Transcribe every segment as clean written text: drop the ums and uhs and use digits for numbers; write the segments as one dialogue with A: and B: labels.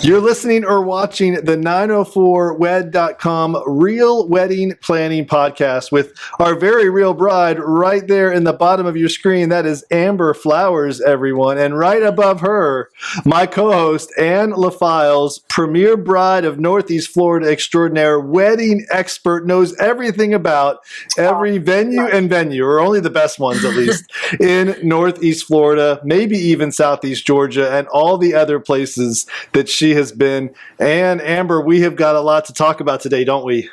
A: You're listening or watching the 904wed.com Real Wedding Planning Podcast with our very real bride right there in the bottom of your screen. That is Amber Flowers, everyone. And right above her, my co-host, Ann LaFiles, premier bride of Northeast Florida extraordinaire, wedding expert, knows everything about every venue, or only the best ones at least, in Northeast Florida, maybe even Southeast Georgia, and all the other places that she has been. And Amber, we have got a lot to talk about today, don't we?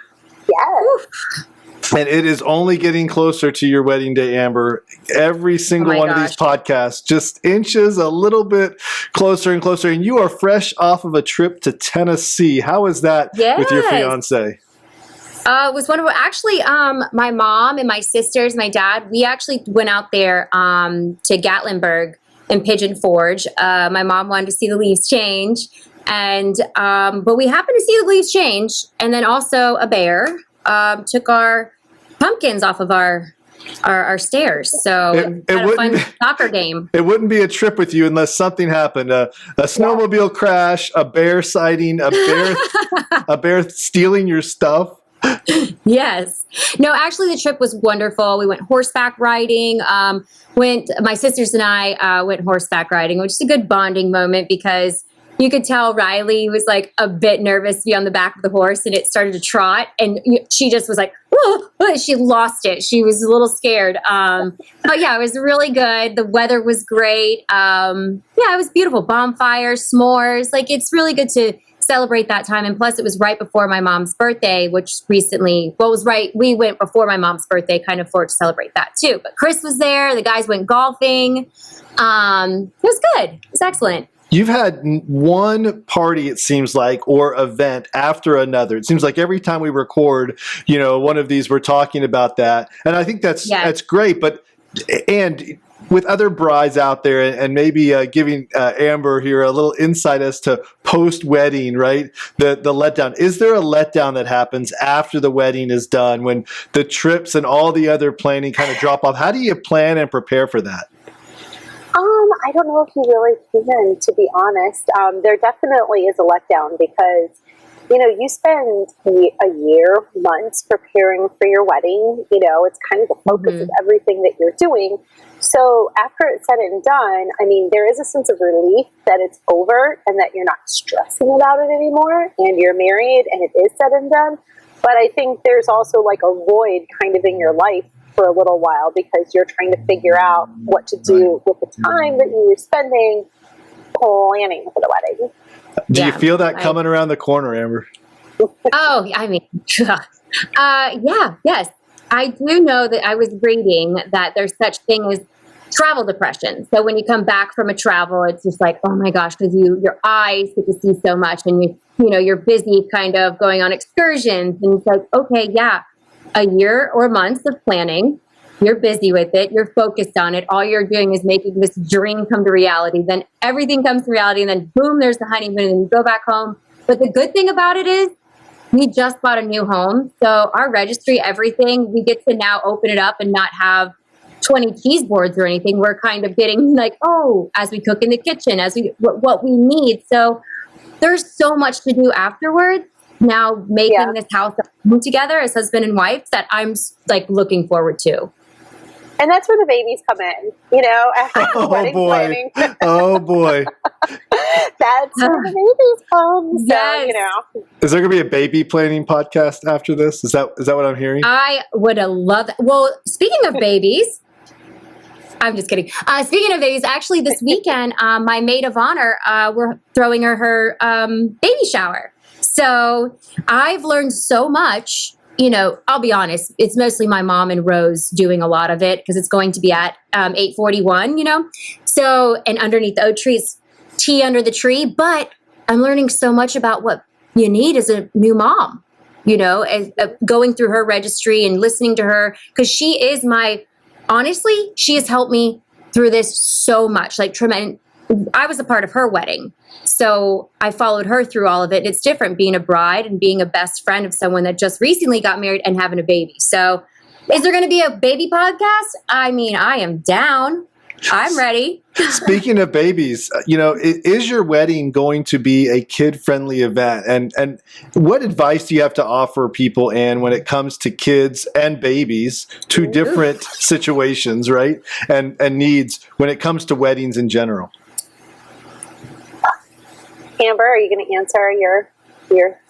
B: Yes.
A: And it is only getting closer to your wedding day, Amber. Every single one of these podcasts just inches a little bit closer and closer. And you are fresh off of a trip to Tennessee. How is that with your fiance?
C: It was wonderful. Actually, my mom and my sisters, my dad, we actually went out there to Gatlinburg and Pigeon Forge. My mom wanted to see the leaves change. And but we happened to see the leaves change, and then also a bear took our pumpkins off of our stairs. So it had a fun soccer game.
A: It wouldn't be a trip with you unless something happened: a snowmobile crash, a bear sighting, a bear stealing your stuff.
C: Yes. No, actually the trip was wonderful. We went horseback riding. My sisters and I went horseback riding, which is a good bonding moment because you could tell Riley was like a bit nervous to be on the back of the horse, and it started to trot, and she just was like, whoa, she lost it. She was a little scared. But yeah, it was really good. The weather was great. It was beautiful. Bonfires, s'mores. Like, it's really good to celebrate that time. And plus it was right before my mom's birthday, we went before my mom's birthday kind of for to celebrate that too. But Chris was there. The guys went golfing. It was good. It was excellent.
A: You've had one party, it seems like, or event after another. It seems like every time we record, one of these, we're talking about that. And I think that's great. And with other brides out there, and maybe giving Amber here a little insight as to post-wedding, right? The letdown. Is there a letdown that happens after the wedding is done when the trips and all the other planning kind of drop off? How do you plan and prepare for that?
B: I don't know if you really can, to be honest. There definitely is a letdown because, you spend a year, months preparing for your wedding. It's kind of the focus of everything that you're doing. So after it's said and done, there is a sense of relief that it's over and that you're not stressing about it anymore, and you're married and it is said and done. But I think there's also like a void kind of in your life for a little while because you're trying to figure out what to do with the time that you were spending planning for the wedding.
A: Do you feel that coming around the corner, Amber?
C: Yes. I do know that I was reading that there's such thing as travel depression. So when you come back from a travel, it's just like, oh my gosh, because your eyes get to see so much, and you're busy kind of going on excursions, and it's like, okay, a year or months of planning. You're busy with it. You're focused on it. All you're doing is making this dream come to reality. Then everything comes to reality, and then boom, there's the honeymoon, and you go back home. But the good thing about it is we just bought a new home. So our registry, everything, we get to now open it up and not have 20 cheese boards or anything. We're kind of getting like, as we cook in the kitchen, what we need. So there's so much to do afterwards. Now making this house together as husband and wife that I'm like looking forward to.
B: And that's where the babies come in, after wedding planning.
A: Oh boy.
B: That's where the babies come. So,
A: Is there going to be a baby planning podcast after this? Is that what I'm hearing?
C: I would have loved that. Well, speaking of babies, I'm just kidding. Speaking of babies, actually this weekend, my maid of honor, we're throwing her baby shower. So I've learned so much. I'll be honest, it's mostly my mom and Rose doing a lot of it because it's going to be at 8:41, So, and underneath the oak trees, tea under the tree. But I'm learning so much about what you need as a new mom, as going through her registry and listening to her, because she is honestly, she has helped me through this so much, like tremendous. I was a part of her wedding. So I followed her through all of it. It's different being a bride and being a best friend of someone that just recently got married and having a baby. So is there going to be a baby podcast? I am down. I'm ready.
A: Speaking of babies, is your wedding going to be a kid-friendly event? And what advice do you have to offer people, Anne, when it comes to kids and babies, two different situations, right? And needs when it comes to weddings in general?
B: Amber, are you going to answer your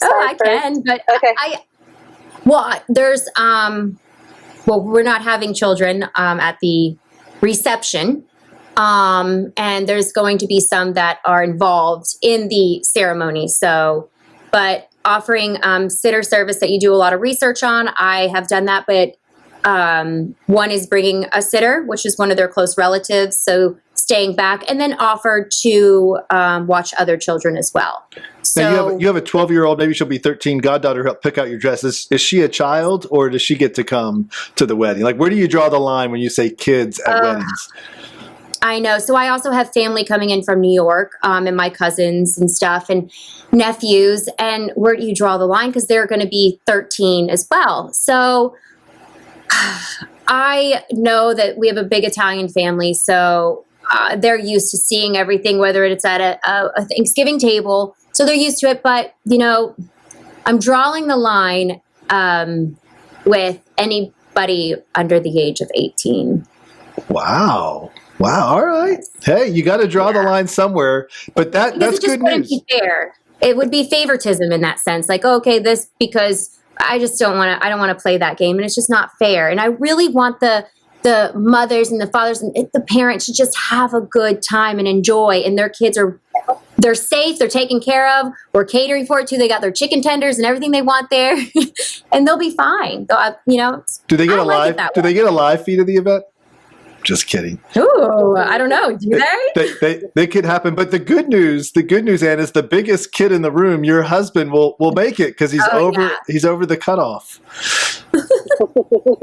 C: I
B: first?
C: can, but
B: okay.
C: There's we're not having children at the reception. And there's going to be some that are involved in the ceremony. So, but offering sitter service that you do a lot of research on, I have done that. But one is bringing a sitter, which is one of their close relatives. So staying back, and then offered to watch other children as well. So
A: now you have a 12-year-old, maybe she'll be 13, goddaughter who help pick out your dress. Is she a child, or does she get to come to the wedding? Like, where do you draw the line when you say kids at weddings?
C: I know. So I also have family coming in from New York, and my cousins and stuff and nephews. And where do you draw the line? Because they're going to be 13 as well. So I know that we have a big Italian family. So they're used to seeing everything, whether it's at a Thanksgiving table. So they're used to it. But, I'm drawing the line with anybody under the age of 18.
A: Wow. All right. Hey, you got to draw the line somewhere, but that's good news.
C: Be fair. It would be favoritism in that sense. Like, okay, this, because I just don't want to play that game, and it's just not fair. And I really want the mothers and the fathers and the parents to just have a good time and enjoy, and their kids they're safe, they're taken care of, we're catering for it too. They got their chicken tenders and everything they want there, and they'll be fine.
A: Do they get a live feed of the event? Just kidding.
C: Ooh, I don't know. Do
A: they could happen, but the good news, Anne, is the biggest kid in the room. Your husband will make it because he's over the cutoff.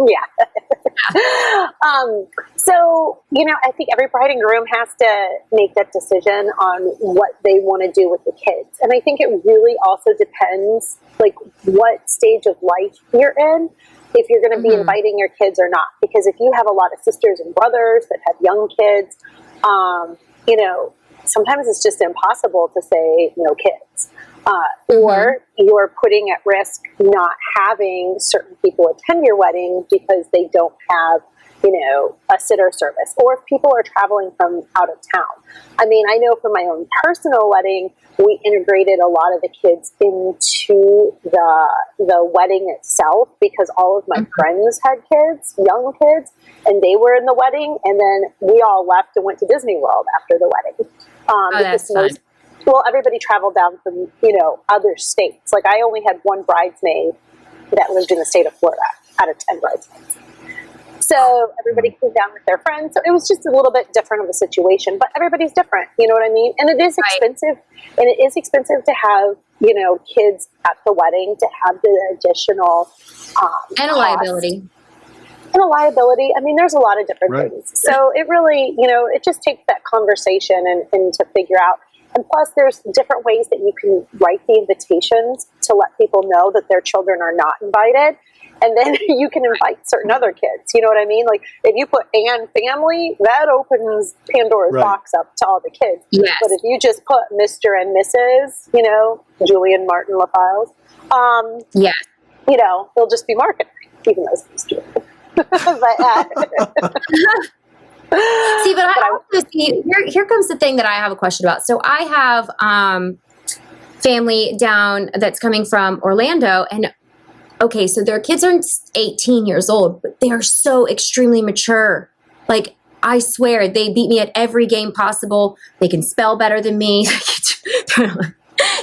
B: Yeah. So, I think every bride and groom has to make that decision on what they want to do with the kids. And I think it really also depends, like, what stage of life you're in, if you're going to be inviting your kids or not. Because if you have a lot of sisters and brothers that have young kids, sometimes it's just impossible to say no kids. Or you're putting at risk not having certain people attend your wedding because they don't have, a sitter service, or if people are traveling from out of town. I mean, I know for my own personal wedding, we integrated a lot of the kids into the wedding itself because all of my friends had kids, young kids, and they were in the wedding, and then we all left and went to Disney World after the wedding.
C: That's fun.
B: Well, everybody traveled down from, other states. Like, I only had one bridesmaid that lived in the state of Florida out of 10 bridesmaids. So everybody came down with their friends. So it was just a little bit different of a situation, but everybody's different. You know what I mean? And it is expensive. And it is expensive to have, kids at the wedding, to have the additional
C: and a liability.
B: And a liability. I mean, there's a lot of different things. So it really, it just takes that conversation and to figure out. And plus, there's different ways that you can write the invitations to let people know that their children are not invited. And then you can invite certain other kids. You know what I mean? Like, if you put Anne family, that opens Pandora's box up to all the kids.
C: Yes.
B: But if you just put Mr. and Mrs., Julian Martin LaFiles, they'll just be marketing, even though it's true.
C: Here comes the thing that I have a question about. So I have family down that's coming from Orlando, and okay, so their kids aren't 18 years old, but they are so extremely mature. Like, I swear, they beat me at every game possible. They can spell better than me.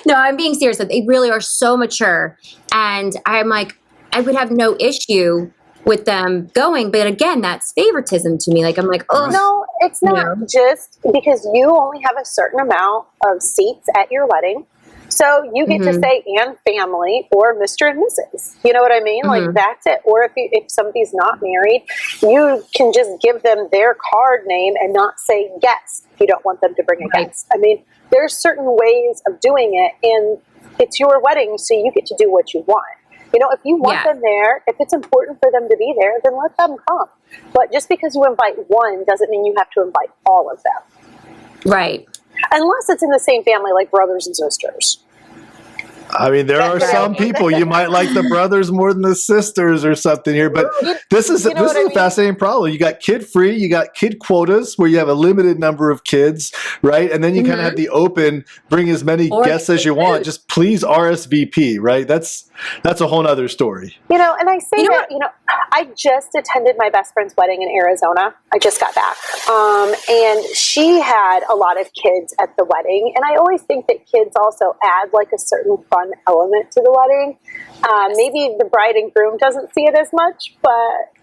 C: No, I'm being serious. They really are so mature. And I'm like, I would have no issue with them going. But again, that's favoritism to me. Like, I'm like, oh.
B: No, it's not just because you only have a certain amount of seats at your wedding. So you get to say and family or Mr. and Mrs. You know what I mean? Like, that's it. Or if somebody's not married, you can just give them their card name and not say guest if you don't want them to bring a guest. I mean, there's certain ways of doing it, and it's your wedding, so you get to do what you want. You know, if you want them there, if it's important for them to be there, then let them come. But just because you invite one doesn't mean you have to invite all of them.
C: Right.
B: Unless it's in the same family, like brothers and sisters.
A: I mean, there are some people you might like the brothers more than the sisters or something here, but this is a fascinating problem. You got kid free, you got kid quotas where you have a limited number of kids, right? And then you kind of have the open, bring as many guests as you want. Just please RSVP, right? That's a whole other story.
B: You know, and I say I just attended my best friend's wedding in Arizona. I just got back, and she had a lot of kids at the wedding, and I always think that kids also add like a certain fun element to the wedding. Maybe the bride and groom doesn't see it as much, but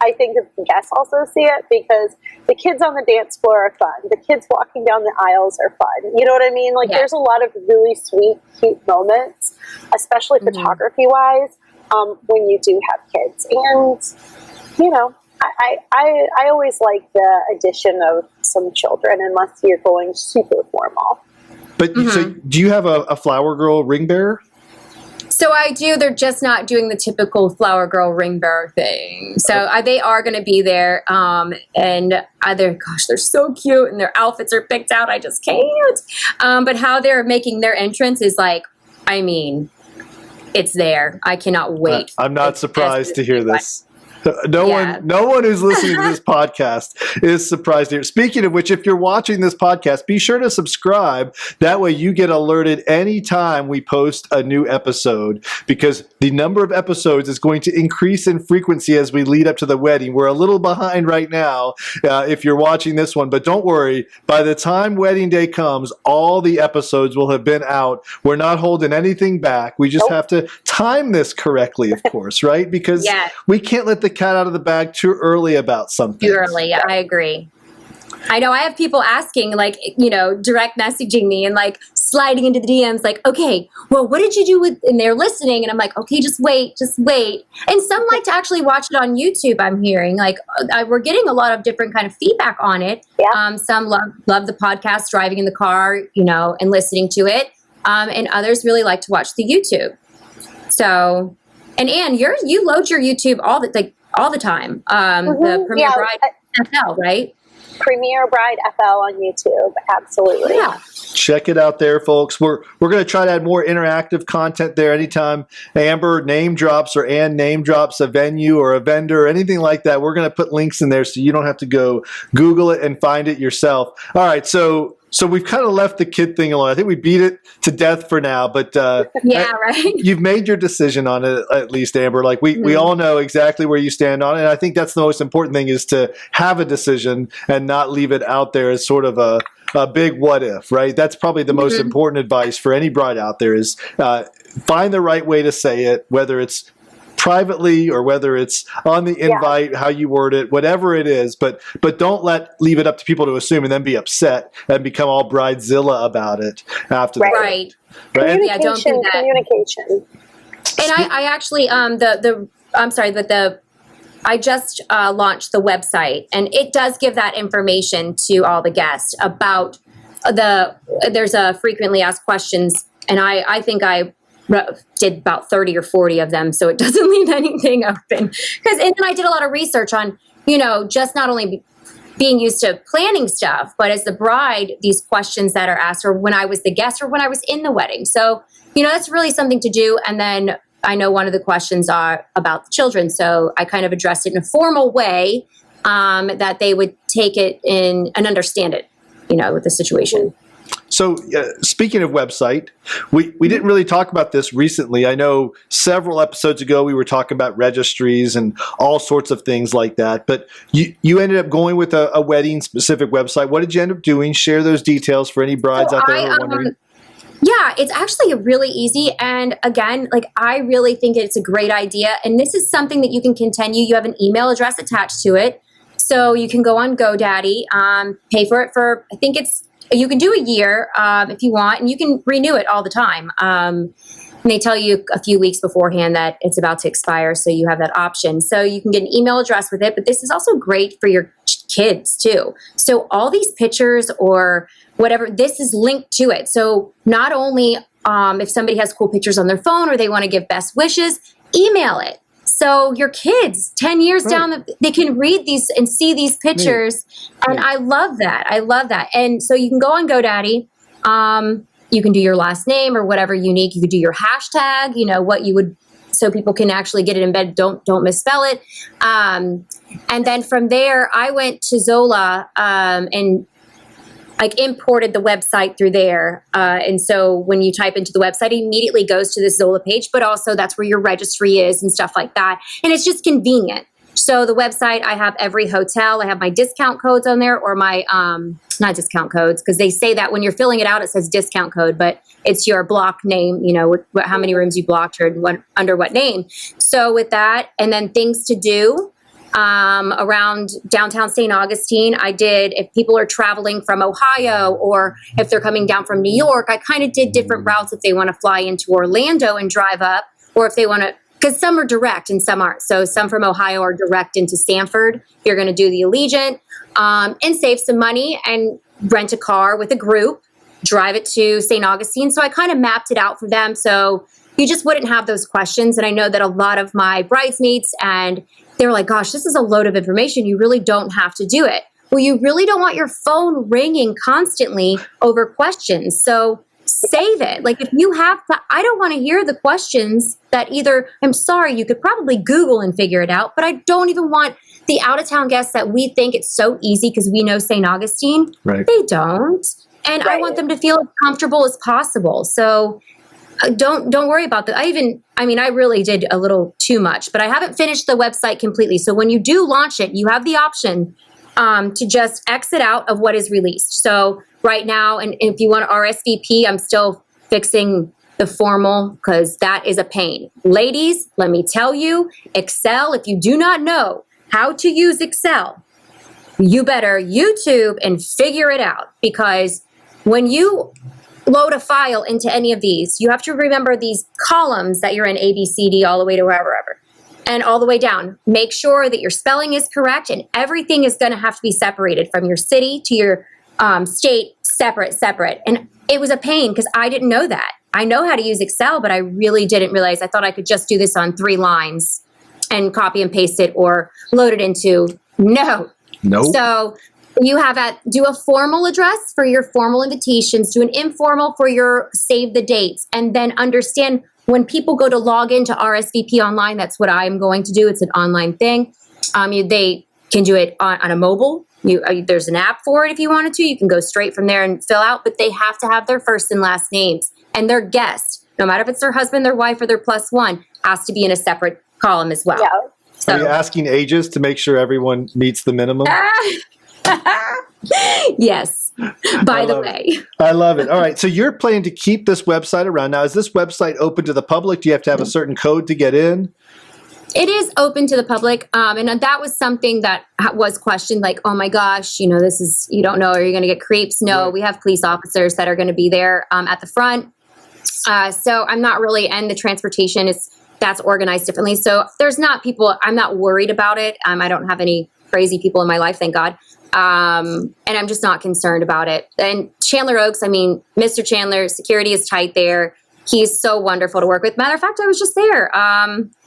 B: I think the guests also see it because the kids on the dance floor are fun. The kids walking down the aisles are fun. You know what I mean? Like there's a lot of really sweet, cute moments, especially photography wise, when you do have kids. And, you know, I always like the addition of some children unless you're going super formal.
A: But so do you have a flower girl ring bearer?
C: So I do. They're just not doing the typical flower girl ring bearer thing. So they are going to be there. And they're so cute and their outfits are picked out. I just can't. But how they're making their entrance is like, I mean, it's there. I cannot wait.
A: I'm not surprised to hear this. No one who's listening to this podcast is surprised here. Speaking of which, if you're watching this podcast, be sure to subscribe. That way you get alerted anytime we post a new episode, because the number of episodes is going to increase in frequency as we lead up to the wedding. We're a little behind right now if you're watching this one, but don't worry. By the time wedding day comes, all the episodes will have been out. We're not holding anything back. We just have to time this correctly, of course, right? Because we can't let the cat out of the bag too early about something.
C: Too early, I agree. I know I have people asking, like, you know, direct messaging me and like sliding into the DMs like, okay, well, what did you do with, and they're listening, and I'm like, okay, just wait. And some like to actually watch it on YouTube, I'm hearing. Like, we're getting a lot of different kind of feedback on it. Yeah. Some love the podcast, driving in the car, you know, and listening to it. And others really like to watch the YouTube. So, and Anne, you load your YouTube all the time. The Premier Bride FL, right?
B: Premier Bride FL on YouTube. Absolutely.
C: Yeah.
A: Check it out there, folks. We're going to try to add more interactive content there. Anytime Amber name drops or Ann name drops a venue or a vendor or anything like that, we're going to put links in there so you don't have to go Google it and find it yourself. All right, so we've kind of left the kid thing alone. I think we beat it to death for now, but
C: right.
A: You've made your decision on it, at least, Amber. Like we all know exactly where you stand on it. And I think that's the most important thing, is to have a decision and not leave it out there as sort of a big what if, right? That's probably the most important advice for any bride out there, is find the right way to say it, whether it's privately or whether it's on the invite, how you word it, whatever it is, but don't leave it up to people to assume and then be upset and become all bridezilla about it after the
C: right.
B: Communication,
C: Yeah, don't do that.
B: Communication.
C: And I actually I just launched the website, and it does give that information to all the guests about there's a frequently asked questions, and I think I did about 30 or 40 of them, so it doesn't leave anything open. And then I did a lot of research on, you know, just not only being used to planning stuff, but as the bride, these questions that are asked, or when I was the guest, or when I was in the wedding. So, you know, that's really something to do. And then I know one of the questions are about the children, so I kind of addressed it in a formal way that they would take it in and understand it, you know, with the situation.
A: So speaking of website, we didn't really talk about this recently. I know several episodes ago we were talking about registries and all sorts of things like that, but you ended up going with a wedding specific website. What did you end up doing? Share those details for any brides out there who are wondering.
C: Yeah, it's actually really easy. And again, like, I really think it's a great idea. And this is something that you can continue. You have an email address attached to it. So you can go on GoDaddy, pay for it for, I think you can do a year if you want, and you can renew it all the time. And they tell you a few weeks beforehand that it's about to expire, so you have that option. So you can get an email address with it, but this is also great for your kids too. So all these pictures or whatever, this is linked to it. So not only if somebody has cool pictures on their phone or they want to give best wishes, email it. So your kids 10 years down, they can read these and see these pictures. And I love that. I love that. And so you can go on GoDaddy. You can do your last name or whatever unique. You could do your hashtag, what you would, so people can actually get it in bed. Don't misspell it. And then from there, I went to Zola and imported the website through there. And so when you type into the website, it immediately goes to this Zola page, but also that's where your registry is and stuff like that. And it's just convenient. So the website, I have every hotel, I have my discount codes on there, or my, not discount codes, because they say that when you're filling it out, it says discount code, but it's your block name, how many rooms you blocked or under what name. So with that, and then things to do, around downtown St. Augustine, if people are traveling from Ohio or if they're coming down from New York, I kind of did different routes if they want to fly into Orlando and drive up, or if they want to, because some are direct and some aren't. So some from Ohio are direct into Stanford. You're going to do the Allegiant and save some money and rent a car with a group, drive it to St. Augustine. So I kind of mapped it out for them. So you just wouldn't have those questions. And I know that a lot of my bridesmaids, and they were like, gosh, this is a load of information. You really don't have to do it. Well, you really don't want your phone ringing constantly over questions. So save it. Like if you have to, I don't want to hear the questions that either, I'm sorry, you could probably Google and figure it out, but I don't even want the out of town guests that we think it's so easy because we know St. Augustine. Right. They don't. And I want them to feel as comfortable as possible. So don't worry about that. I really did a little too much, but I haven't finished the website completely. So when you do launch it, you have the option to just exit out of what is released. So right now, and if you want to RSVP, I'm still fixing the formal because that is a pain. Ladies, let me tell you, Excel, if you do not know how to use Excel, you better YouTube and figure it out, because when you load a file into any of these, you have to remember these columns that you're in, A, B, C, D, all the way to wherever, and all the way down. Make sure that your spelling is correct, and everything is going to have to be separated from your city to your state, separate. And it was a pain because I didn't know that. I know how to use Excel, but I really didn't realize. I thought I could just do this on 3 lines and copy and paste it or load it into. No. So you have do a formal address for your formal invitations, do an informal for your save the dates, and then understand when people go to log into RSVP online, that's what I'm going to do. It's an online thing. They can do it on a mobile. There's an app for it if you wanted to. You can go straight from there and fill out, but they have to have their first and last names, and their guest, no matter if it's their husband, their wife, or their +1, has to be in a separate column as well. Yeah. So,
A: are you asking ages to make sure everyone meets the minimum?
C: Yes. By the way.
A: I love it. All right. So you're planning to keep this website around. Now, is this website open to the public? Do you have to have a certain code to get in?
C: It is open to the public. And that was something that was questioned, like, oh my gosh, this is, you don't know, are you going to get creeps? No, we have police officers that are going to be there at the front. So I'm not really, and the transportation that's organized differently. So there's not people, I'm not worried about it. I don't have any crazy people in my life, thank God. And I'm just not concerned about it. And Chandler Oaks, Mr. Chandler, security is tight there. He's so wonderful to work with. Matter of fact, I was just there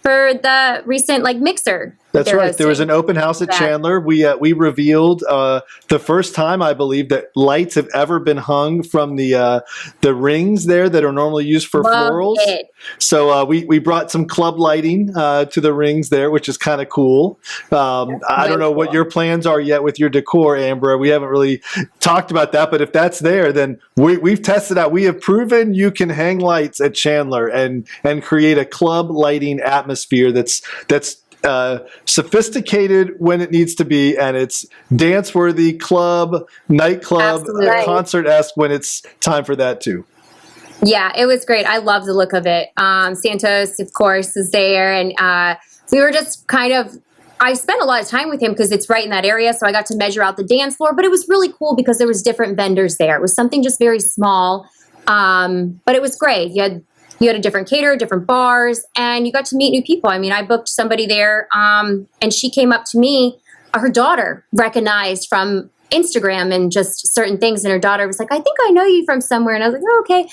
C: for the recent mixer.
A: That's right. There was an open house at Chandler. We revealed the first time, I believe, that lights have ever been hung from the rings there that are normally used for florals. So we brought some club lighting to the rings there, which is kind of cool. I don't know what your plans are yet with your decor, Amber. We haven't really talked about that, but if that's there, then we've tested out. We have proven you can hang lights at Chandler and create a club lighting atmosphere that's sophisticated when it needs to be, and it's dance-worthy, club, nightclub, concert-esque when it's time for that too.
C: Yeah, it was great. I love the look of it. Santos, of course, is there, and we were just I spent a lot of time with him because it's right in that area, so I got to measure out the dance floor, but it was really cool because there was different vendors there. It was something just very small, but it was great. You had a different caterer, different bars, and you got to meet new people. I booked somebody there, and she came up to me. Her daughter recognized from Instagram and just certain things. And her daughter was like, I think I know you from somewhere. And I was like, oh, okay.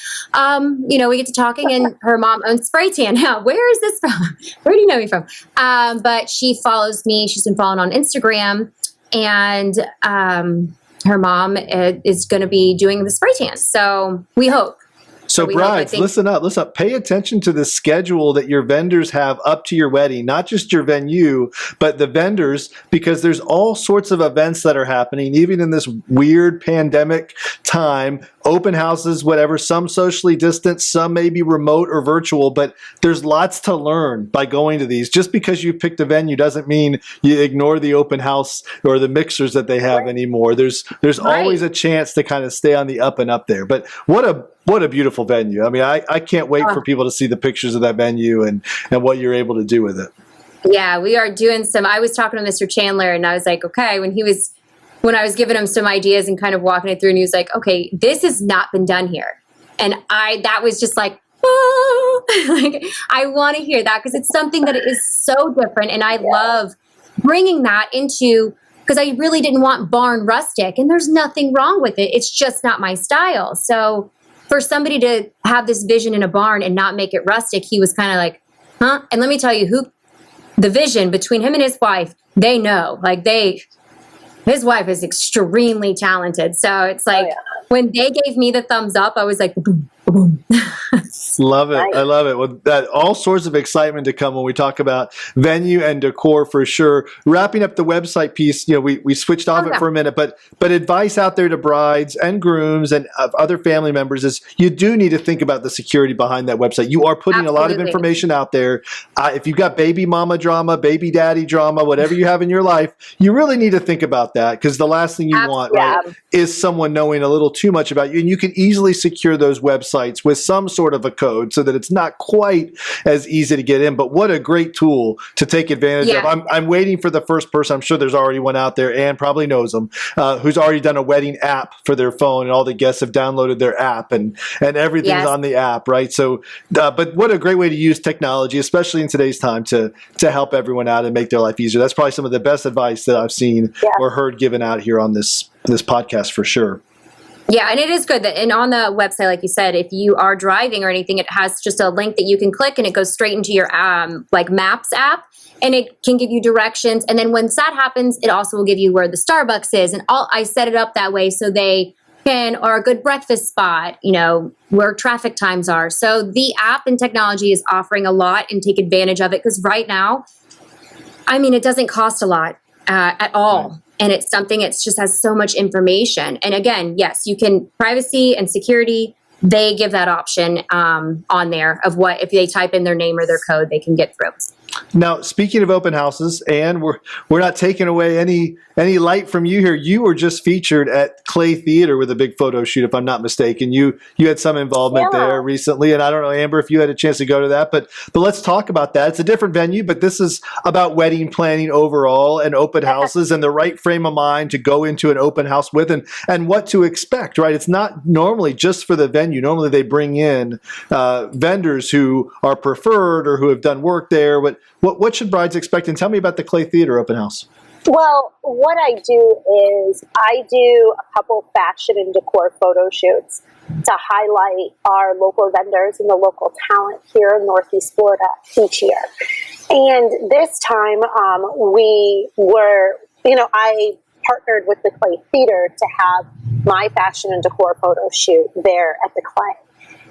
C: We get to talking, and her mom owns Spray Tan now. Where is this from? Where do you know me from? But she follows me. She's been following on Instagram, and her mom is going to be doing the spray tan. So we hope.
A: So brides, listen up. Pay attention to the schedule that your vendors have up to your wedding, not just your venue, but the vendors, because there's all sorts of events that are happening, even in this weird pandemic time, open houses, whatever, some socially distanced, some may be remote or virtual, but there's lots to learn by going to these. Just because you picked a venue doesn't mean you ignore the open house or the mixers that they have anymore. There's always a chance to kind of stay on the up and up there. But what a beautiful venue. I mean, I can't wait for people to see the pictures of that venue and what you're able to do with it.
C: Yeah, we are doing I was talking to Mr. Chandler, and I was like, okay, when I was giving him some ideas and kind of walking it through, and he was like, okay, this has not been done here. And that was just like, like, I want to hear that, because it's something that is so different. And I love bringing that into, because I really didn't want barn rustic, and there's nothing wrong with it. It's just not my style. So for somebody to have this vision in a barn and not make it rustic, he was kind of like, huh? And let me tell you, the vision between him and his wife, they know, his wife is extremely talented. So it's like, when they gave me the thumbs up, I was like, boom, boom.
A: Love it. I love it. Well, that all sorts of excitement to come when we talk about venue and decor for sure. Wrapping up the website piece, we switched off it for a minute, but advice out there to brides and grooms and other family members is you do need to think about the security behind that website. You are putting a lot of information out there. If you've got baby mama drama, baby daddy drama, whatever you have in your life, you really need to think about that, because the last thing you want, right, is someone knowing a little too much about you. And you can easily secure those websites with some sort of a code so that it's not quite as easy to get in. But what a great tool to take advantage of. I'm waiting for the first person. I'm sure there's already one out there, and probably knows them, who's already done a wedding app for their phone, and all the guests have downloaded their app, and everything's on the app, right? So, but what a great way to use technology, especially in today's time, to help everyone out and make their life easier. That's probably some of the best advice that I've seen or heard given out here on this podcast for sure.
C: Yeah, and it is good that, and on the website, like you said, if you are driving or anything, it has just a link that you can click, and it goes straight into your Maps app, and it can give you directions. And then when that happens, it also will give you where the Starbucks is, and I set it up that way so they or a good breakfast spot, where traffic times are. So the app and technology is offering a lot, and take advantage of it, because right now, I mean, it doesn't cost a lot at all. Right. And it's something, it just has so much information. And again, yes, you can, privacy and security, they give that option on there of what, if they type in their name or their code, they can get through.
A: Now, speaking of open houses, and we're not taking away any light from you here. You were just featured at Clay Theater with a big photo shoot, if I'm not mistaken. You had some involvement there recently, and I don't know, Amber, if you had a chance to go to that, but let's talk about that. It's a different venue, but this is about wedding planning overall and open houses and the right frame of mind to go into an open house with, and what to expect, right? It's not normally just for the venue. Normally they bring in vendors who are preferred or who have done work there. What should brides expect? And tell me about the Clay Theater open house.
B: Well, what I do is I do a couple fashion and decor photo shoots to highlight our local vendors and the local talent here in Northeast Florida each year. And this time I partnered with the Clay Theater to have my fashion and decor photo shoot there at the Clay.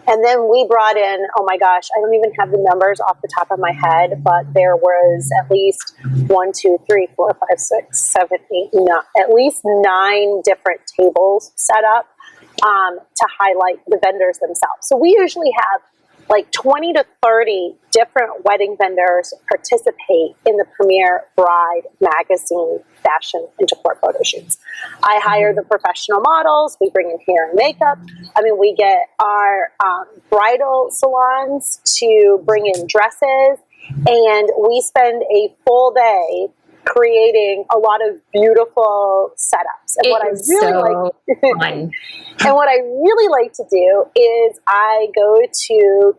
B: And then we brought in, oh my gosh, I don't even have the numbers off the top of my head, but there was at least 9 different tables set up to highlight the vendors themselves. So we usually have like 20 to 30 different wedding vendors participate in the Premier Bride magazine fashion and decor photo shoots. I hire the professional models. We bring in hair and makeup. I mean, we get our bridal salons to bring in dresses, and we spend a full day creating a lot of beautiful setups. And what I really like to do is I go to,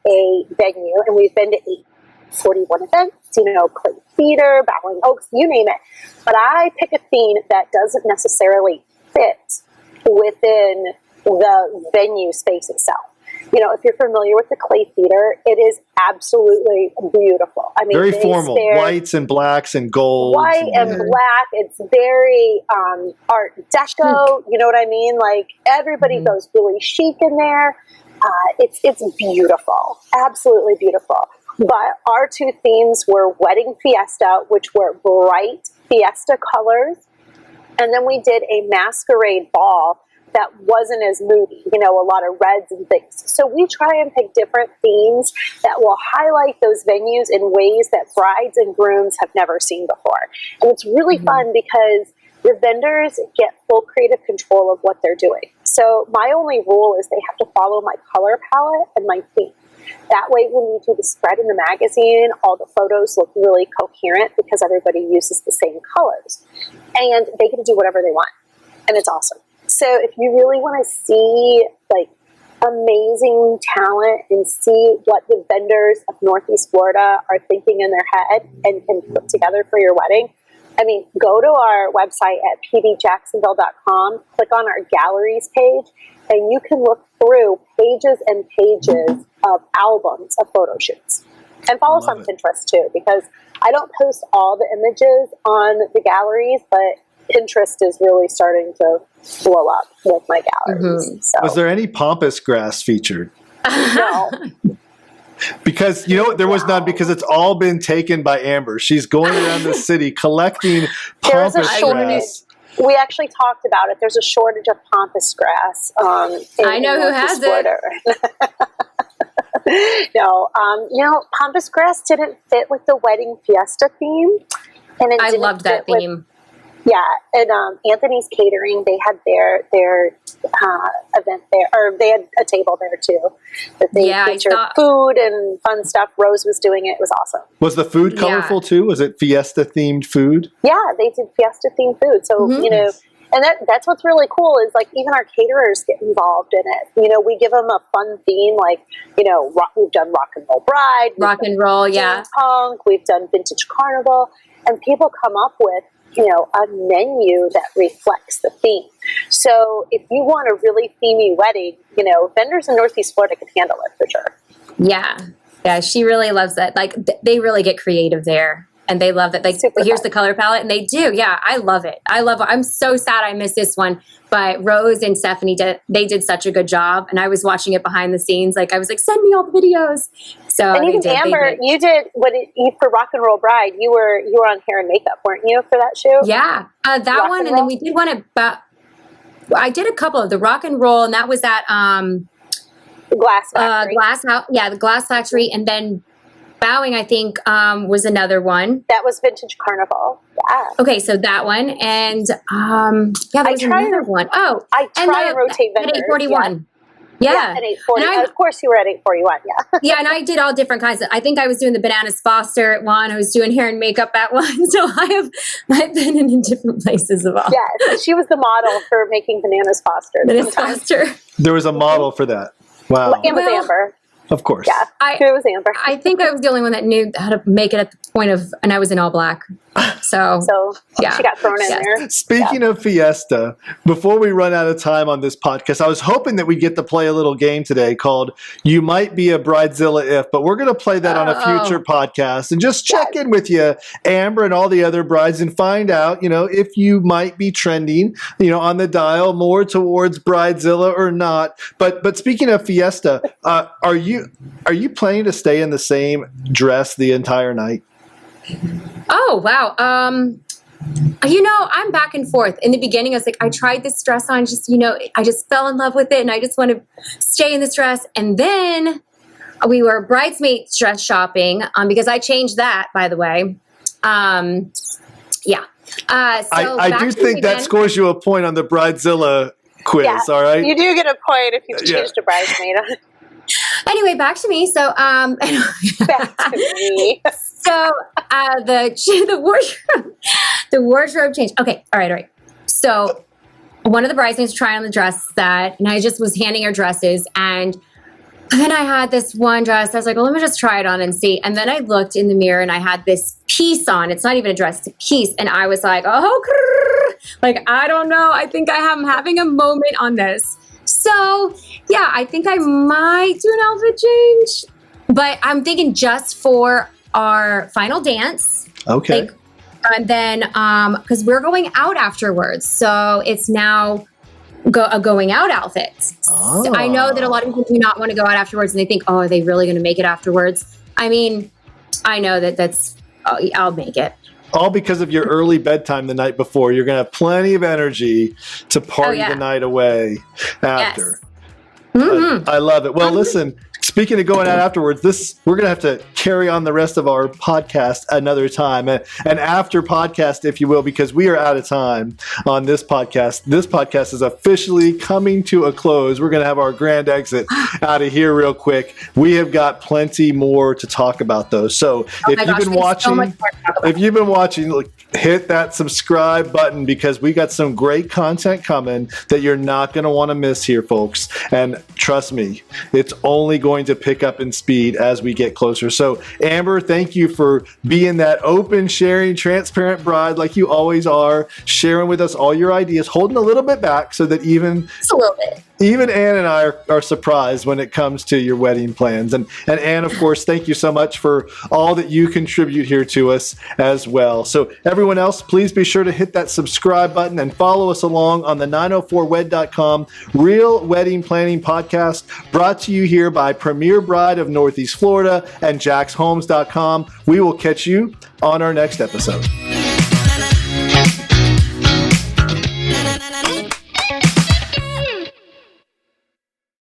B: a venue, and we've been to 41 events. clay cedar, bowling oaks, you name it. But I pick a theme that doesn't necessarily fit within the venue space itself. If you're familiar with the clay theater, it is absolutely beautiful. I mean,
A: very formal, whites and blacks and golds.
B: White and black. It's very Art Deco. You know what I mean? Like, everybody goes really chic in there. It's beautiful, absolutely beautiful. But our two themes were Wedding Fiesta, which were bright fiesta colors, and then we did a masquerade ball that wasn't as moody, a lot of reds and things. So we try and pick different themes that will highlight those venues in ways that brides and grooms have never seen before. And it's really fun because your vendors get full creative control of what they're doing. So my only rule is they have to follow my color palette and my theme. That way, when we do the spread in the magazine, all the photos look really coherent because everybody uses the same colors. And they can do whatever they want. And it's awesome. So if you really want to see amazing talent and see what the vendors of Northeast Florida are thinking in their head and can put together for your wedding, go to our website at pbjacksonville.com, click on our galleries page, and you can look through pages and pages of albums of photo shoots. And follow us on Pinterest too, because I don't post all the images on the galleries, but Pinterest is really starting to blow up with my galleries. So.
A: Was there any pampas grass featured?
B: No.
A: Because there was none, because it's all been taken by Amber. She's going around the city collecting pampas grass.
B: We actually talked about it. There's a shortage of pampas grass.
C: I know who has it.
B: No, pampas grass didn't fit with the Wedding Fiesta theme. And
C: I loved that theme.
B: Yeah, and Anthony's Catering, they had their event there, or they had a table there too, that they featured food and fun stuff. Rose was doing it. It was awesome.
A: Was the food colorful too? Was it fiesta themed food?
B: Yeah, they did fiesta themed food. So, and that's what's really cool is even our caterers get involved in it. We give them a fun theme, we've done Rock and Roll Bride.
C: Rock and Roll,
B: Punk, we've done Vintage Carnival, and people come up with a menu that reflects the theme. So if you want a really themey wedding, vendors in Northeast Florida can handle it for sure.
C: Yeah, she really loves that. They really get creative there. And they love that. Here's the color palette. And they do. Yeah, I love it. I'm so sad I missed this one. But Rose and Stephanie, they did such a good job. And I was watching it behind the scenes. I was like, send me all the videos. So
B: and even Amber, you did for Rock and Roll Bride. You were on hair and makeup, weren't you, for that shoot?
C: Yeah, that one. And then we did one about. I did a couple of the Rock and Roll, and that was at
B: Glass Factory.
C: The Glass Factory, and then Bowing, I think, was another one.
B: That was Vintage Carnival. Yeah.
C: Okay, so that one, and there was another one. Oh,
B: I try and rotate vendors.
C: At 841. Yeah.
B: At 840. Of course, you were at 841. Yeah.
C: Yeah, and I did all different kinds. I think I was doing the Bananas Foster at one. I was doing hair and makeup at one. So I've been in different places of all.
B: Yeah, she was the model for making Bananas Foster.
C: Bananas Foster.
A: There was a model for that. Wow.
B: It was Amber.
A: Of course.
B: Yeah, it was Amber.
C: I think I was the only one that knew how to make it at the point of, and I was in all black. So yeah,
B: she got thrown in there.
A: Speaking of Fiesta, before we run out of time on this podcast, I was hoping that we get to play a little game today called You Might Be a Bridezilla If, but we're going to play that on a future podcast and just check in with you, Amber, and all the other brides and find out, if you might be trending, on the dial more towards Bridezilla or not. But speaking of Fiesta, are you planning to stay in the same dress the entire night?
C: Oh, wow. I'm back and forth. In the beginning, I was like, I tried this dress on, I just fell in love with it, and I just want to stay in this dress. And then we were bridesmaid dress shopping, because I changed that, by the way. Yeah.
A: I do think that scores you a point on the Bridezilla quiz, all right?
B: You do get a point if you change to bridesmaid.
C: Anyway, back to me. So,
B: back to me.
C: So, the wardrobe changed. Okay, all right. So, one of the bridesmaids tried on the dress set, and I just was handing her dresses, and then I had this one dress. I was like, well, let me just try it on and see. And then I looked in the mirror and I had this piece on. It's not even a dress, it's a piece. And I was like, oh, like, I don't know. I think I'm having a moment on this. So yeah, I think I might do an outfit change, but I'm thinking just for our final dance.
A: Okay.
C: Like, and then, because we're going out afterwards. So it's now a going out outfit.
A: Oh.
C: So I know that a lot of people do not want to go out afterwards and they think, oh, are they really going to make it afterwards? I mean, I know I'll make it.
A: All because of your early bedtime the night before. You're going to have plenty of energy to party the night away after.
C: Yes. Mm-hmm.
A: I love it. Well, listen, speaking of going out afterwards, we're going to have to carry on the rest of our podcast another time, and after podcast, if you will, because we are out of time on this podcast. This podcast is officially coming to a close. We're going to have our grand exit out of here real quick. We have got plenty more to talk about, though. So if you've been watching, look, hit that subscribe button because we got some great content coming that you're not going to want to miss here, folks. And trust me, it's only going to pick up in speed as we get closer. So Amber, thank you for being that open, sharing, transparent bride like you always are, sharing with us all your ideas, holding a little bit back so that even Ann and I are surprised when it comes to your wedding plans. And Ann, of course, thank you so much for all that you contribute here to us as well. So everyone else, please be sure to hit that subscribe button and follow us along on the 904wed.com Real Wedding Planning Podcast, brought to you here by Premier Bride of Northeast Florida and jackshomes.com. We will catch you on our next episode.